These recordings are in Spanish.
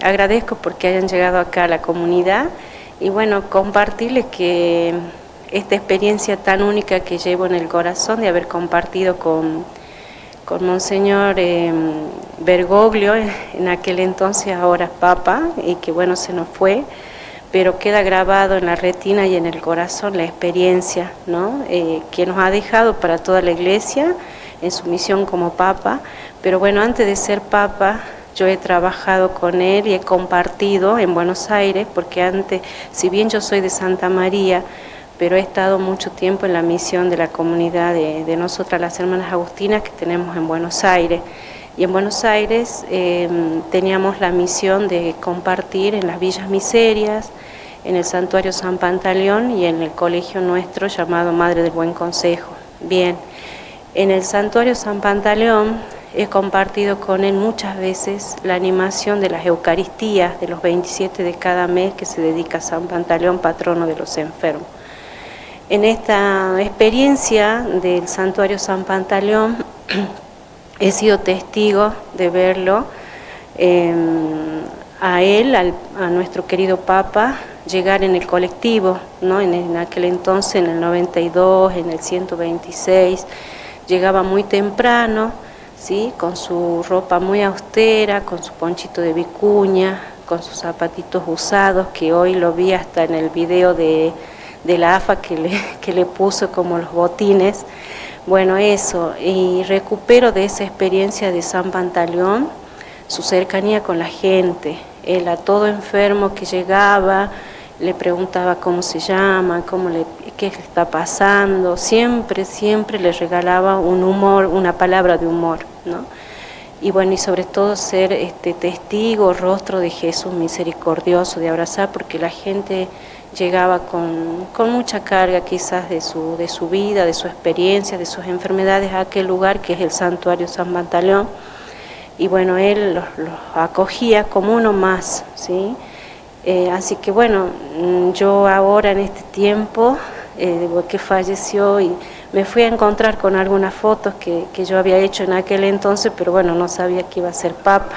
Agradezco porque hayan llegado acá a la comunidad y bueno, compartirles que esta experiencia tan única que llevo en el corazón de haber compartido con Monseñor Bergoglio, en aquel entonces ahora Papa, y que bueno, se nos fue, pero queda grabado en la retina y en el corazón la experiencia, ¿no? Que nos ha dejado para toda la Iglesia en su misión como Papa. Pero bueno, antes de ser Papa, yo he trabajado con él y he compartido en Buenos Aires, porque antes, si bien yo soy de Santa María, pero he estado mucho tiempo en la misión de la comunidad de nosotras las hermanas agustinas que tenemos en Buenos Aires. Y en Buenos Aires teníamos la misión de compartir en las Villas Miserias, en el Santuario San Pantaleón y en el colegio nuestro llamado Madre del Buen Consejo. Bien, en el Santuario San Pantaleón he compartido con él muchas veces la animación de las Eucaristías de los 27 de cada mes que se dedica a San Pantaleón, patrono de los enfermos. En esta experiencia del Santuario San Pantaleón he sido testigo de verlo, a él, a nuestro querido Papa, llegar en el colectivo, ¿no? En aquel entonces, en el 92, en el 126, llegaba muy temprano, ¿sí? Con su ropa muy austera, con su ponchito de vicuña, con sus zapatitos usados, que hoy lo vi hasta en el video de la AFA que le puso como los botines. Bueno, eso, y recupero de esa experiencia de San Pantaleón su cercanía con la gente. Él a todo enfermo que llegaba le preguntaba cómo se llama, qué le está pasando, siempre le regalaba un humor, una palabra de humor, ¿no? Y bueno, y sobre todo ser testigo, rostro de Jesús misericordioso, de abrazar, porque la gente llegaba con mucha carga quizás de su vida, de su experiencia, de sus enfermedades a aquel lugar que es el Santuario San Pantaleón. Y bueno, él los acogía como uno más, ¿sí? Así que bueno, yo ahora en este tiempo que falleció, y me fui a encontrar con algunas fotos que yo había hecho en aquel entonces, pero bueno, no sabía que iba a ser Papa.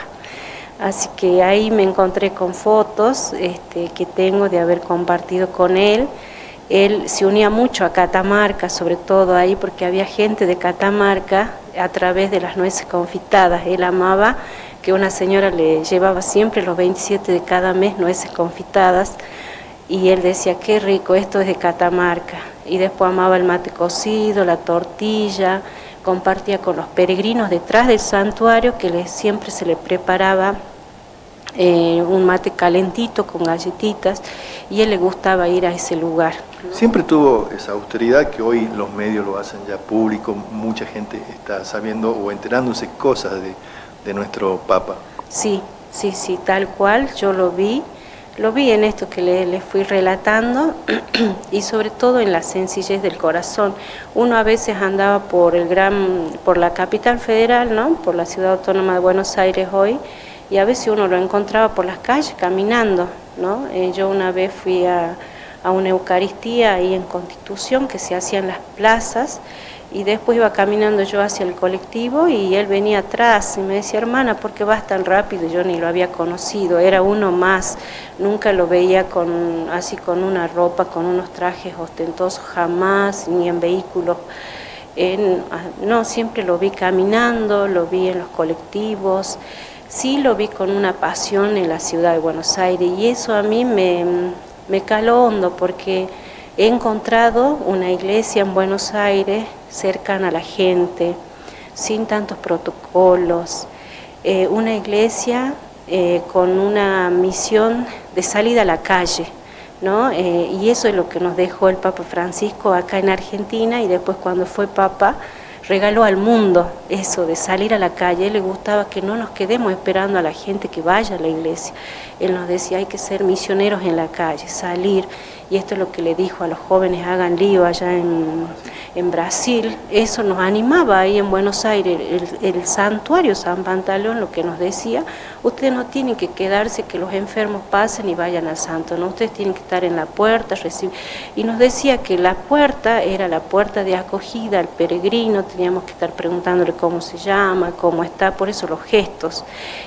Así que ahí me encontré con fotos que tengo de haber compartido con él. Él se unía mucho a Catamarca, sobre todo ahí, porque había gente de Catamarca a través de las nueces confitadas. Él amaba que una señora le llevaba siempre los 27 de cada mes nueces confitadas, y él decía, qué rico, esto es de Catamarca. Y después amaba el mate cocido, la tortilla, compartía con los peregrinos detrás del santuario, que siempre se le preparaba un mate calentito con galletitas, y él le gustaba ir a ese lugar. Siempre tuvo esa austeridad que hoy los medios lo hacen ya público, mucha gente está sabiendo o enterándose cosas de nuestro Papa. Sí, tal cual, yo lo vi en esto que le fui relatando y sobre todo en la sencillez del corazón. Uno a veces andaba por la capital federal, ¿no? Por la ciudad autónoma de Buenos Aires hoy, y a veces uno lo encontraba por las calles caminando, ¿no? Yo una vez fui a una Eucaristía ahí en Constitución que se hacía en las plazas, y después iba caminando yo hacia el colectivo y él venía atrás y me decía, hermana, ¿por qué vas tan rápido? Yo ni lo había conocido, era uno más, nunca lo veía así con una ropa, con unos trajes ostentosos, jamás, ni en vehículos. No, siempre lo vi caminando, lo vi en los colectivos, sí lo vi con una pasión en la ciudad de Buenos Aires, y eso a mí me caló hondo, porque he encontrado una iglesia en Buenos Aires cercana a la gente, sin tantos protocolos, una iglesia con una misión de salida a la calle, ¿no? Y eso es lo que nos dejó el Papa Francisco acá en Argentina, y después cuando fue Papa regaló al mundo eso de salir a la calle. A él le gustaba que no nos quedemos esperando a la gente que vaya a la iglesia. Él nos decía, hay que ser misioneros en la calle, salir, y esto es lo que le dijo a los jóvenes, hagan lío allá en Brasil. Eso nos animaba ahí en Buenos Aires, el Santuario San Pantaleón, lo que nos decía, ustedes no tienen que quedarse que los enfermos pasen y vayan al santo, no, ustedes tienen que estar en la puerta, recibir. Y nos decía que la puerta era la puerta de acogida al peregrino, teníamos que estar preguntándole cómo se llama, cómo está, por eso los gestos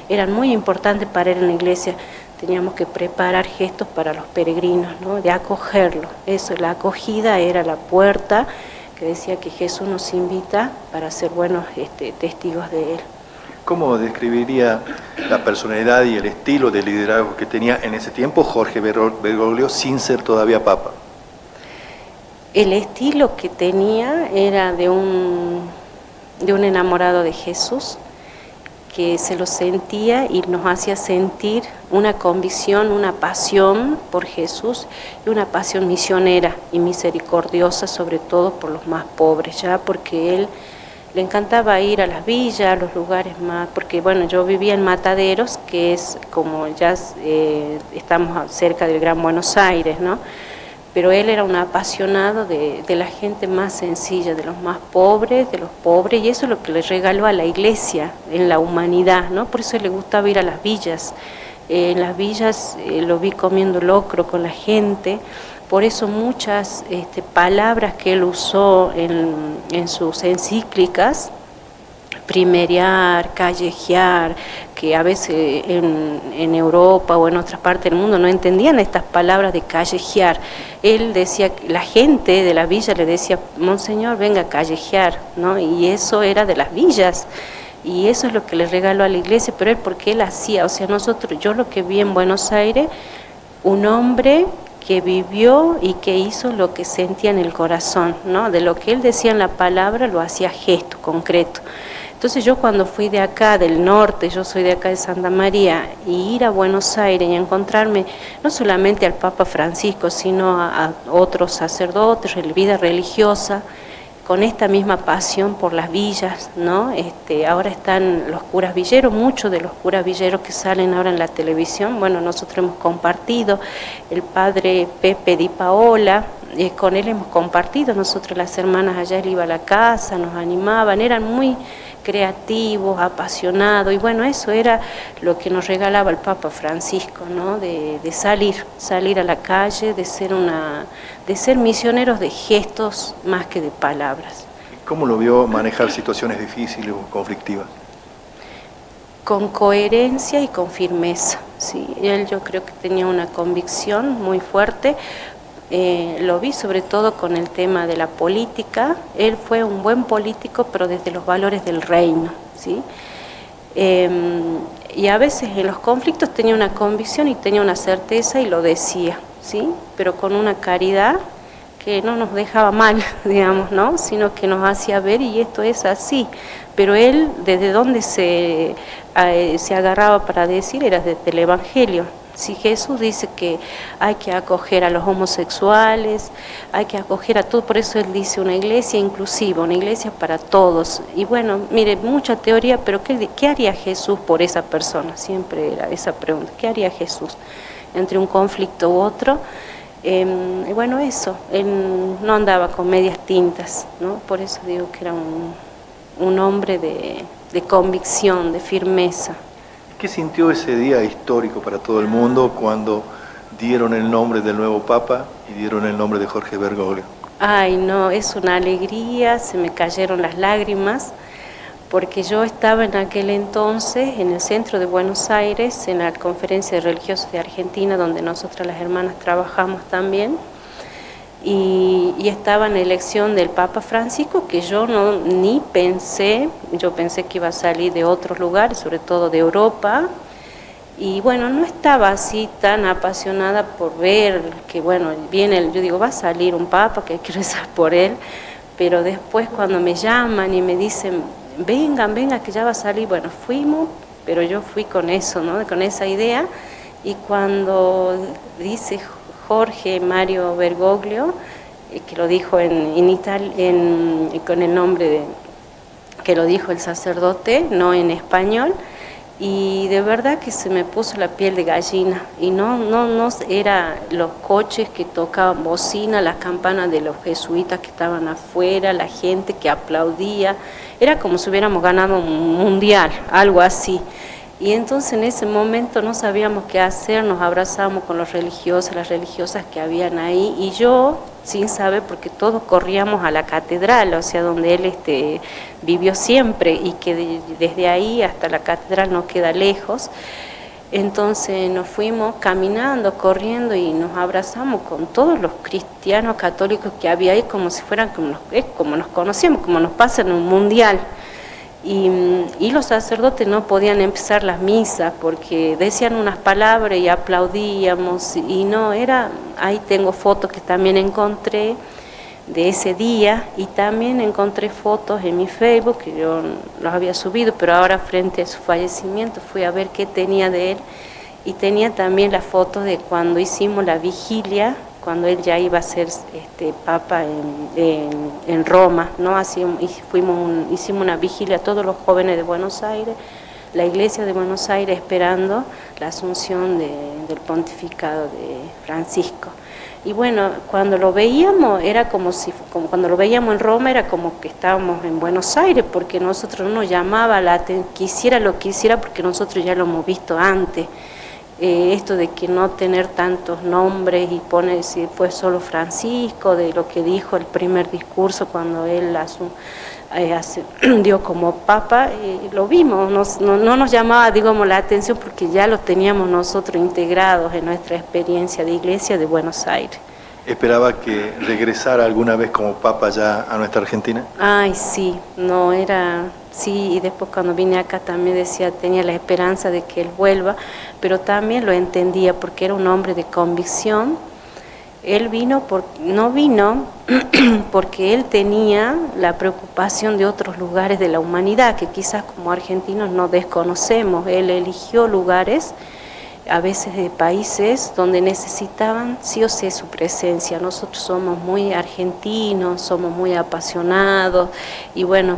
eran muy importantes para él en la iglesia. Teníamos que preparar gestos para los peregrinos, ¿no? De acogerlo. Eso, la acogida era la puerta que decía que Jesús nos invita para ser buenos testigos de Él. ¿Cómo describiría la personalidad y el estilo de liderazgo que tenía en ese tiempo Jorge Bergoglio sin ser todavía papa? El estilo que tenía era de un enamorado de Jesús, que se lo sentía y nos hacía sentir una convicción, una pasión por Jesús y una pasión misionera y misericordiosa, sobre todo por los más pobres, ya porque él le encantaba ir a las villas, a los lugares más, porque bueno, yo vivía en Mataderos, que es como ya estamos cerca del Gran Buenos Aires, ¿no? Pero él era un apasionado de la gente más sencilla, de los más pobres, y eso es lo que le regaló a la iglesia en la humanidad, ¿no? Por eso le gustaba ir a las villas. En las villas lo vi comiendo locro con la gente, por eso muchas palabras que él usó en sus encíclicas, primerear, callejear, que a veces en Europa o en otras partes del mundo no entendían estas palabras de callejear. Él decía, la gente de la villa le decía, Monseñor, venga a callejear, ¿no? Y eso era de las villas, y eso es lo que le regaló a la iglesia, pero él porque él hacía, o sea, yo lo que vi en Buenos Aires, un hombre que vivió y que hizo lo que sentía en el corazón, ¿no? De lo que él decía en la palabra lo hacía gesto concreto. Entonces yo cuando fui de acá, del norte, yo soy de acá de Santa María, y ir a Buenos Aires y encontrarme no solamente al Papa Francisco, sino a otros sacerdotes, vida religiosa, con esta misma pasión por las villas, ¿no? Ahora están los curas villeros, muchos de los curas villeros que salen ahora en la televisión, bueno, nosotros hemos compartido, el padre Pepe Di Paola, con él hemos compartido, nosotros las hermanas allá, él iba a la casa, nos animaban, eran muy creativos, apasionados, y bueno, eso era lo que nos regalaba el Papa Francisco, ¿no? De salir a la calle, de ser misioneros de gestos más que de palabras. ¿Cómo lo vio manejar situaciones difíciles o conflictivas? Con coherencia y con firmeza, ¿sí? Él yo creo que tenía una convicción muy fuerte. Lo vi sobre todo con el tema de la política. Él fue un buen político, pero desde los valores del reino, ¿sí? Y a veces en los conflictos tenía una convicción y tenía una certeza y lo decía, ¿sí? Pero con una caridad que no nos dejaba mal, digamos, ¿no? Sino que nos hacía ver y esto es así. Pero él, desde donde se agarraba para decir, era desde el Evangelio. Si Jesús dice que hay que acoger a los homosexuales, hay que acoger a todo, por eso él dice una iglesia inclusiva, una iglesia para todos. Y bueno, mire, mucha teoría, pero ¿qué haría Jesús por esa persona? Siempre era esa pregunta, ¿qué haría Jesús entre un conflicto u otro? Y bueno, eso, él no andaba con medias tintas, ¿no? Por eso digo que era un hombre de convicción, de firmeza. ¿Qué sintió ese día histórico para todo el mundo cuando dieron el nombre del nuevo Papa y dieron el nombre de Jorge Bergoglio? Ay, no, es una alegría, se me cayeron las lágrimas, porque yo estaba en aquel entonces en el centro de Buenos Aires, en la Conferencia de Religiosos de Argentina, donde nosotras las hermanas trabajamos también, y estaba en la elección del Papa Francisco, que yo ni pensé, yo pensé que iba a salir de otros lugares, sobre todo de Europa, y bueno, no estaba así tan apasionada por ver que bueno, yo digo, va a salir un Papa, que hay que rezar por él, pero después cuando me llaman y me dicen, vengan, que ya va a salir, bueno, fuimos, pero yo fui con eso, ¿no? Con esa idea, y cuando dice Jorge Mario Bergoglio, que lo dijo con el nombre que lo dijo el sacerdote, no en español, y de verdad que se me puso la piel de gallina, y no era los coches que tocaban bocina, las campanas de los jesuitas que estaban afuera, la gente que aplaudía, era como si hubiéramos ganado un mundial, algo así. Y entonces en ese momento no sabíamos qué hacer, nos abrazamos con los religiosos, las religiosas que habían ahí, y yo, sin saber, porque todos corríamos a la catedral, o sea, donde él vivió siempre, y que desde ahí hasta la catedral no queda lejos. Entonces nos fuimos caminando, corriendo, y nos abrazamos con todos los cristianos católicos que había ahí, como si fueran como nos conocíamos, como nos pasa en un mundial. Y los sacerdotes no podían empezar las misas porque decían unas palabras y aplaudíamos, y no era. Ahí tengo fotos que también encontré de ese día, y también encontré fotos en mi Facebook que yo los había subido, pero ahora frente a su fallecimiento fui a ver qué tenía de él, y tenía también las fotos de cuando hicimos la vigilia, cuando él ya iba a ser papa en Roma, ¿no? Hicimos una vigilia todos los jóvenes de Buenos Aires, la iglesia de Buenos Aires, esperando la asunción del pontificado de Francisco. Y bueno, cuando lo veíamos era como cuando lo veíamos en Roma, era como que estábamos en Buenos Aires, porque nosotros no nos llamaba la atención, quisiera lo que quisiera, porque nosotros ya lo hemos visto antes. Esto de que no tener tantos nombres y poner si fue solo Francisco, de lo que dijo el primer discurso cuando él dio como papa, lo vimos, no nos llamaba, digamos, la atención, porque ya lo teníamos nosotros integrados en nuestra experiencia de iglesia de Buenos Aires. ¿Esperaba que regresara alguna vez como papa ya a nuestra Argentina? Ay, sí, no era, sí, y después cuando vine acá también decía, tenía la esperanza de que él vuelva, pero también lo entendía porque era un hombre de convicción. Él no vino porque él tenía la preocupación de otros lugares de la humanidad que quizás como argentinos no desconocemos. Él eligió lugares, a veces de países donde necesitaban sí o sí su presencia. Nosotros somos muy argentinos, somos muy apasionados, y bueno,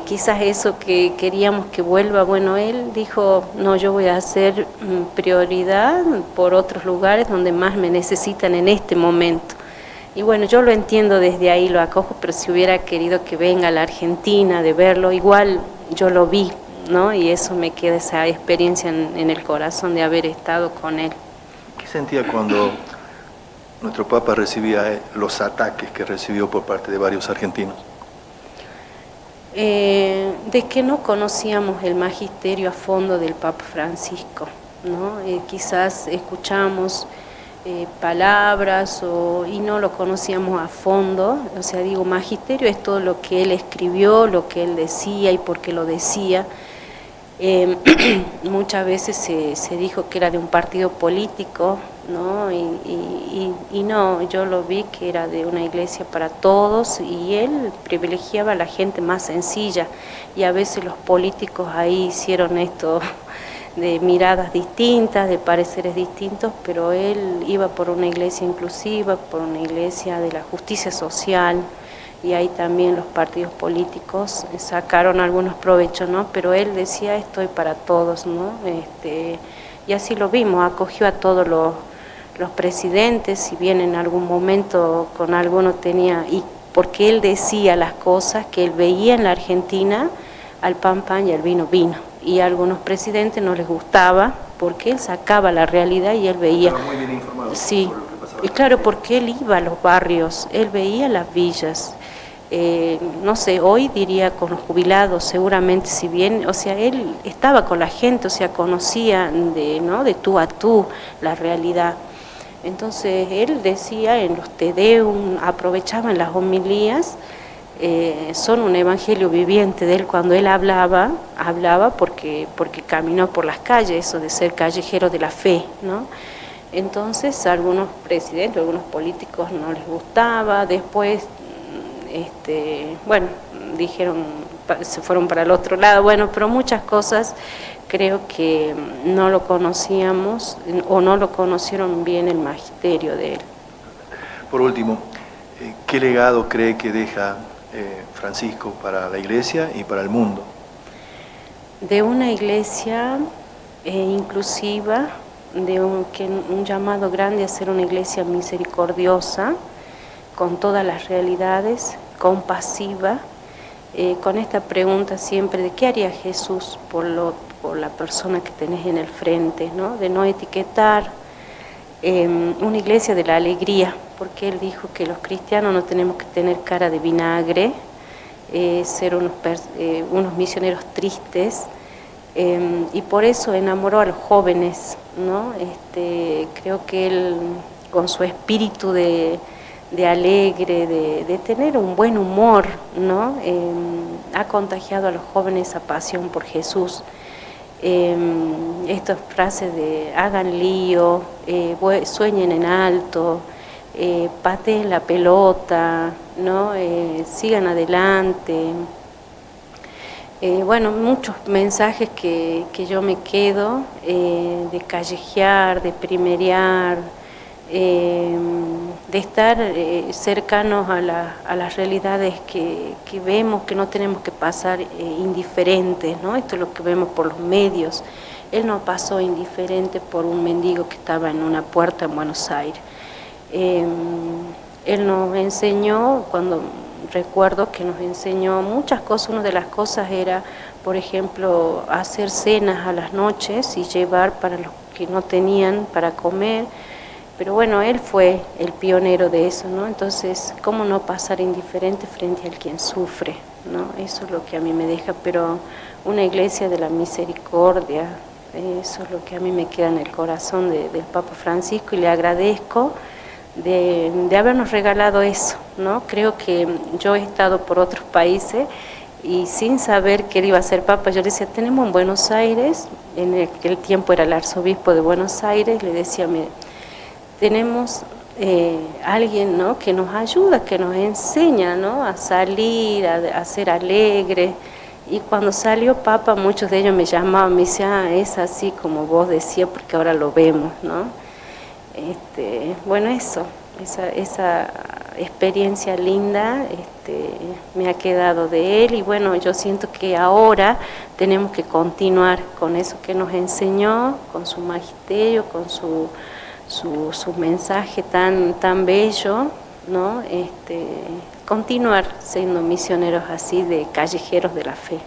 quizás eso que queríamos que vuelva. Bueno, él dijo, no, yo voy a hacer prioridad por otros lugares donde más me necesitan en este momento. Y bueno, yo lo entiendo desde ahí, lo acojo, pero si hubiera querido que venga a la Argentina, de verlo, igual yo lo vi, ¿no? Y eso me queda esa experiencia en el corazón de haber estado con él. ¿Qué sentía cuando nuestro Papa recibía los ataques que recibió por parte de varios argentinos? De que no conocíamos el magisterio a fondo del Papa Francisco, ¿no? Quizás escuchamos palabras y no lo conocíamos a fondo. O sea, digo, magisterio es todo lo que él escribió, lo que él decía y por qué lo decía. Muchas veces se dijo que era de un partido político, ¿no? Y no, yo lo vi que era de una iglesia para todos, y él privilegiaba a la gente más sencilla, y a veces los políticos ahí hicieron esto de miradas distintas, de pareceres distintos, pero él iba por una iglesia inclusiva, por una iglesia de la justicia social. Y ahí también los partidos políticos sacaron algunos provechos, ¿no? Pero él decía, estoy para todos, ¿no? Y así lo vimos, acogió a todos los presidentes, si bien en algún momento con alguno tenía, y porque él decía las cosas que él veía en la Argentina, al pan pan y al vino vino, y a algunos presidentes no les gustaba, porque él sacaba la realidad y él veía. Estaba muy bien informado. Sí, y claro, porque él iba a los barrios, él veía las villas. No sé, hoy diría con los jubilados, seguramente, si bien, o sea, él estaba con la gente, o sea, conocía de tú a tú la realidad. Entonces él decía en los Te Deum, aprovechaba en las homilías, son un evangelio viviente de él. Cuando él hablaba porque caminó por las calles, eso de ser callejero de la fe, ¿no? Entonces a algunos presidentes, a algunos políticos no les gustaba. Después bueno, dijeron, se fueron para el otro lado, bueno, pero muchas cosas creo que no lo conocíamos o no lo conocieron bien el magisterio de él. Por último, ¿qué legado cree que deja Francisco para la iglesia y para el mundo? De una iglesia inclusiva, de un llamado grande a ser una iglesia misericordiosa, con todas las realidades, compasiva, con esta pregunta siempre de qué haría Jesús por la persona que tenés en el frente, ¿no? De no etiquetar, una iglesia de la alegría, porque él dijo que los cristianos no tenemos que tener cara de vinagre, ser unos misioneros tristes, y por eso enamoró a los jóvenes, ¿no? Creo que él, con su espíritu de alegre, de tener un buen humor, ¿no? Ha contagiado a los jóvenes esa pasión por Jesús. Estas frases de hagan lío, sueñen en alto, pateen la pelota, ¿no? Sigan adelante. Bueno, muchos mensajes que yo me quedo, de callejear, de primerear, de estar cercanos a las realidades que vemos, que no tenemos que pasar indiferentes, ¿no? Esto es lo que vemos por los medios. Él no pasó indiferente por un mendigo que estaba en una puerta en Buenos Aires. Él nos enseñó, recuerdo que nos enseñó muchas cosas. Una de las cosas era, por ejemplo, hacer cenas a las noches y llevar para los que no tenían para comer. Pero bueno, él fue el pionero de eso, ¿no? Entonces, ¿cómo no pasar indiferente frente al quien sufre, ¿no? Eso es lo que a mí me deja, pero una iglesia de la misericordia, eso es lo que a mí me queda en el corazón del Papa Francisco, y le agradezco de habernos regalado eso, ¿no? Creo que yo he estado por otros países y sin saber que él iba a ser Papa, yo le decía, tenemos en Buenos Aires, en aquel tiempo era el arzobispo de Buenos Aires, le decía, mire, tenemos alguien, ¿no? Que nos ayuda, que nos enseña, ¿no? A salir, a ser alegre. Y cuando salió Papa, muchos de ellos me llamaban, me decían, es así como vos decías, porque ahora lo vemos, ¿no? Bueno, esa experiencia linda me ha quedado de él, y bueno, yo siento que ahora tenemos que continuar con eso que nos enseñó, con su magisterio, con su mensaje tan bello, ¿no? Continuar siendo misioneros así, de callejeros de la fe.